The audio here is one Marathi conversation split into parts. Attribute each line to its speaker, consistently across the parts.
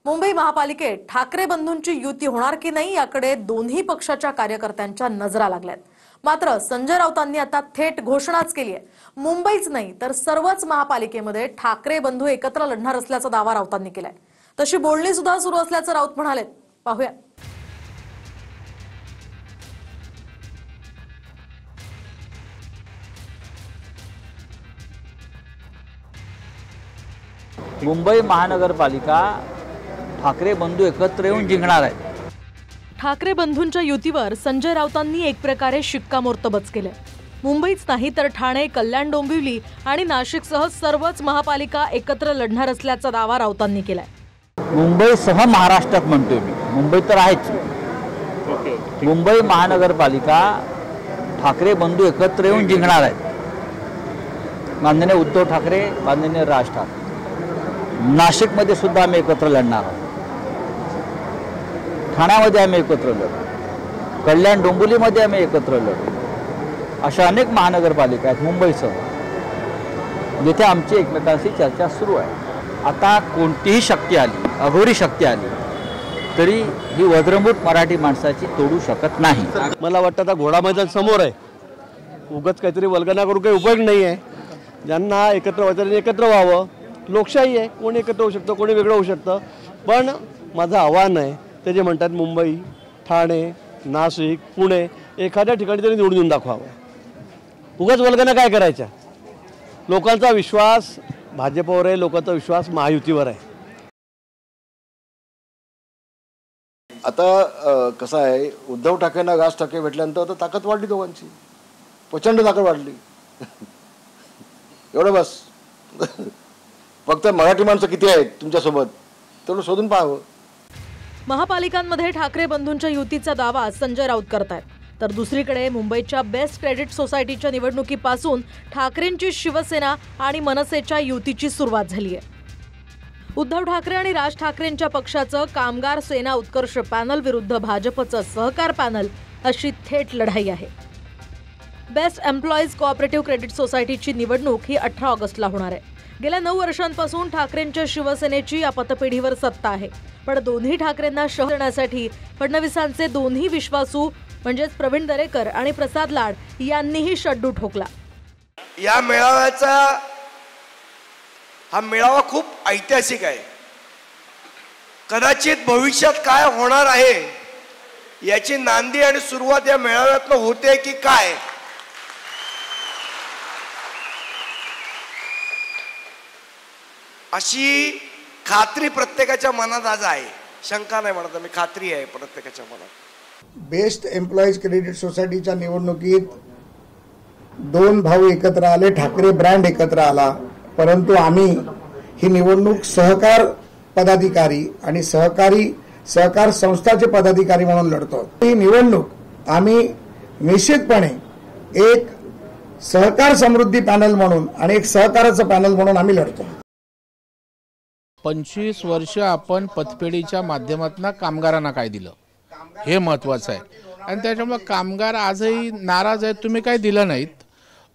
Speaker 1: मुंबई महापालिकेत ठाकरे बंधूंची युती होणार की नाही याकडे दोन्ही पक्षाच्या कार्यकर्त्यांच्या नजरा लागल्यात। मात्र संजय राऊतांनी आता थेट घोषणाच केली आहे। मुंबईच नाही तर सर्वच महापालिकेमध्ये ठाकरे बंधू एकत्र लढणार असल्याचा दावा राऊतांनी केलाय। तशी बोलणी सुद्धा सुरू असल्याचं राऊत म्हणाले। पाहूया।
Speaker 2: मुंबई महानगरपालिका ठाकरे बंधू एकत्र येऊन जिंकणार आहेत।
Speaker 1: ठाकरे बंधूंच्या युतीवर संजय राऊतांनी एक प्रकारे शिक्कामोर्तबच केले। मुंबईच नाही तर ठाणे, कल्याण, डोंबिवली आणि नाशिकसह सर्वच महापालिका एकत्र लढणार असल्याचा दावा राऊतांनी केलाय।
Speaker 2: मुंबईसह महाराष्ट्रात म्हणतोय मी, मुंबई तर आहेच। मुंबई महानगरपालिका ठाकरे बंधू एकत्र येऊन जिंकणार आहेत। माननीय उद्धव ठाकरे, माननीय राज ठाकरे। नाशिकमध्ये सुद्धा आम्ही एकत्र लढणार आहोत। ठाण्यामध्ये आम्ही एकत्र लढू, कल्याण डोंबिवलीमध्ये आम्ही एकत्र लढू। अशा अनेक महानगरपालिका आहेत मुंबईसह, जिथे आमची एकमेकांशी चर्चा सुरू आहे। आता कोणतीही शक्ती आली, अघोरी शक्ती आली तरी ही वज्रमूठ मराठी माणसाची तोडू शकत नाही।
Speaker 3: मला वाटतं आता घोडा मैदान समोर आहे, उगाच काहीतरी वल्गना करून काही उपयोग नाही आहे। ज्यांना एकत्र व्हायचं एकत्र व्हावं, लोकशाही आहे, कोणी एकत्र होऊ शकतं, कोणी वेगळं होऊ शकतं। पण माझं आव्हान आहे, ते जे म्हणतात मुंबई, ठाणे, नाशिक, पुणे एखाद्या ठिकाणी तरी निवडून दाखवावं। उगाच वल्गना काय करायच्या? लोकांचा विश्वास भाजपवर आहे, लोकांचा विश्वास महायुतीवर आहे।
Speaker 4: आता कसं आहे, उद्धव ठाकरेंना राज ठाकरे भेटल्यानंतर आता ताकद वाढली, दोघांची प्रचंड ताकद वाढली। एवढं बस। फक्त मराठी माणसं किती आहेत तुमच्यासोबत तेवढं शोधून पाहावं।
Speaker 1: महापालिकांमध्ये ठाकरे बंधूंच्या युतीचा दावा संजय राऊत करतायत, तर दुसरीकडे मुंबईच्या बेस्ट क्रेडिट सोसायटीच्या निवडणुकीपासून ठाकरेंची शिवसेना आणि मनसेच्या युतीची सुरुवात झाली आहे। उद्धव ठाकरे आणि राज ठाकरेंच्या पक्षाचं कामगार सेना उत्कर्ष पॅनल विरुद्ध भाजपचं सहकार पॅनल अशी थेट लढाई आहे। बेस्ट एम्प्लॉईज कोऑपरेटिव्ह क्रेडिट सोसायटीची निवडणूक ही 18 ऑगस्टला होणार आहे। गेल्या 9 वर्षांपासून ठाकरेंच्या शिवसेनेची या पतपेढीवर सत्ता आहे, पण दोन्ही ठाकरेंना शह देण्यासाठी फडणवीसांचे दोन्ही विश्वासू म्हणजेच प्रवीण दरेकर आणि प्रसाद लाड यांनीही शड्डू ठोकला।
Speaker 5: या मेळाव्याचा हा मेळावा खूप ऐतिहासिक आहे। कदाचित भविष्यात काय होणार आहे याची नांदी आणि सुरुवात या मेळाव्यातनं होते की काय, अशी खात्री प्रत्येकाच्या मनात आज आहे। शंका नाही म्हणत मी, खात्री आहे प्रत्येकाच्या मनात।
Speaker 6: बेस्ट एम्प्लॉईज क्रेडिट सोसायटीच्या निवडणुकीत 2 भाऊ एकत्र आले, ठाकरे ब्रँड एकत्र आला, परंतु आम्ही ही निवडणूक सहकार पदाधिकारी आणि सहकार संस्थाचे पदाधिकारी म्हणून लढतो। ही निवडणूक आम्ही निश्चितपणे एक सहकार समृद्धी पॅनल म्हणून आणि एक सहकाराचं पॅनल म्हणून आम्ही लढतो।
Speaker 7: 25 वर्ष आपण पतपेढीच्या माध्यमातून कामगारांना काय दिलं हे महत्त्वाचं आहे, आणि त्याच्यामुळे कामगार आजही नाराज आहेत, तुम्ही काय दिलं नाहीत।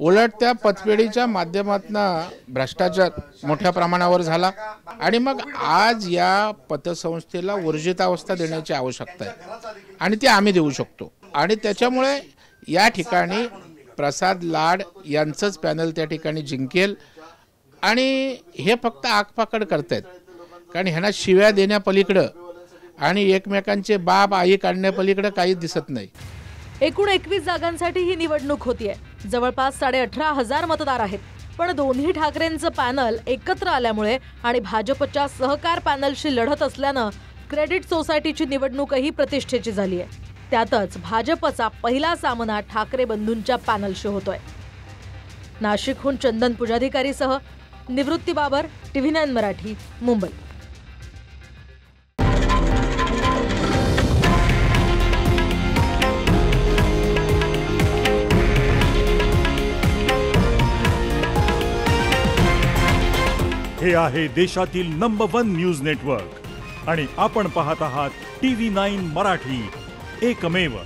Speaker 7: उलट त्या पतपेढीच्या माध्यमातून भ्रष्टाचार मोठ्या प्रमाणावर झाला, आणि मग आज या पतसंस्थेला ऊर्जितावस्था देण्याची आवश्यकता आहे, आणि ती आम्ही देऊ शकतो। आणि त्याच्यामुळे या ठिकाणी प्रसाद लाड यांचंच पॅनल त्या ठिकाणी जिंकेल। आणि हे फक्त आगपाकड करतायत, कारण ह्यांना शिव्या देण्यापलीकडं आणि एकमेकांचे बाप आई काढण्यापलीकडे काहीच दिसत नाही।
Speaker 1: एकूण 21 जागांसाठी ही निवडणूक होतीये। जवळपास 18,500 मतदार आहेत, पण दोन्ही ठाकरेंचं पॅनल एकत्र आल्यामुळे आणि भाजपच्या सहकार पॅनलशी लढत असल्यानं क्रेडिट सोसायटीची निवडणूकही प्रतिष्ठेची झाली आहे। त्यातच भाजपचा पहिला सामना ठाकरे बंधूंच्या पॅनलशी होतोय। नाशिकहून चंदन पुजाधिकारीसह निवृत्ती बाबर, TV9 मराठी, मुंबई।
Speaker 8: हे आहे देशातील नंबर 1 न्यूज नेटवर्क आणि आपण पाहत आहात TV9 मराठी, एकमेव।